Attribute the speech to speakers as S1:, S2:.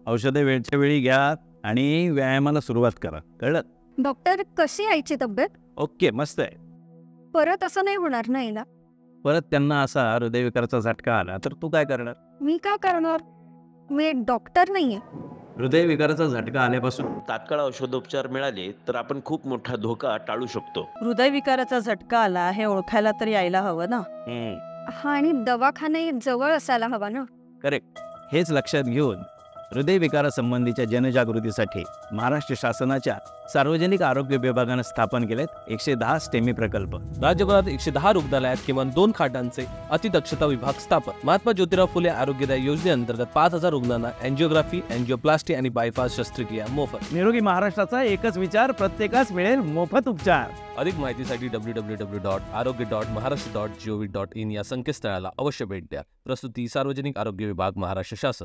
S1: औषधे वेळच्या वेळी घ्या आणि व्यायामाला सुरुवात करा, कळलं?
S2: डॉक्टर, कशी आईची तब्येत?
S1: ओके, मस्त आहे.
S2: परत असं नाही होणार ना हिला?
S1: परत त्यांना असा हृदयविकाराचा झटका आला तर तू काय करणार?
S2: मी का करणार? मी एक डॉक्टर नाहीये.
S1: हृदयविकाराचा झटका आल्यापासून
S3: तात्काळ औषधोपचार मिळाले तर आपण खूप मोठा धोका टाळू शकतो.
S4: हृदयविकाराचा झटका आला हे ओळखायला तर यायला हवं ना.
S2: हा, आणि दवाखाने जवळ असायला हवा ना.
S1: करेक्ट. हेच लक्षात घेऊन हृदयविकारासंबंधीच्या जनजागृतीसाठी महाराष्ट्र शासनाच्या सार्वजनिक आरोग्य विभागानं स्थापन केलेत 110 स्टेमी प्रकल्प.
S5: राज्यभरात 110 रुग्णालयात किमान 2 खाटांचे अतिदक्षता विभाग स्थापन. महात्मा ज्योतिराव फुले आरोग्यदायी योजनेअंतर्गत 5,000 रुग्णांना अँजिओग्राफी, अँजिओप्लास्टी आणि बायपास शस्त्रक्रिया मोफत.
S1: निरोगी महाराष्ट्राचा एकच विचार, प्रत्येकास मिळेल मोफत उपचार.
S5: अधिक माहितीसाठी www.arogya.maharashtra.gov.in या संकेतस्थळाला अवश्य भेट द्या. प्रस्तुती सार्वजनिक आरोग्य विभाग, महाराष्ट्र शासन.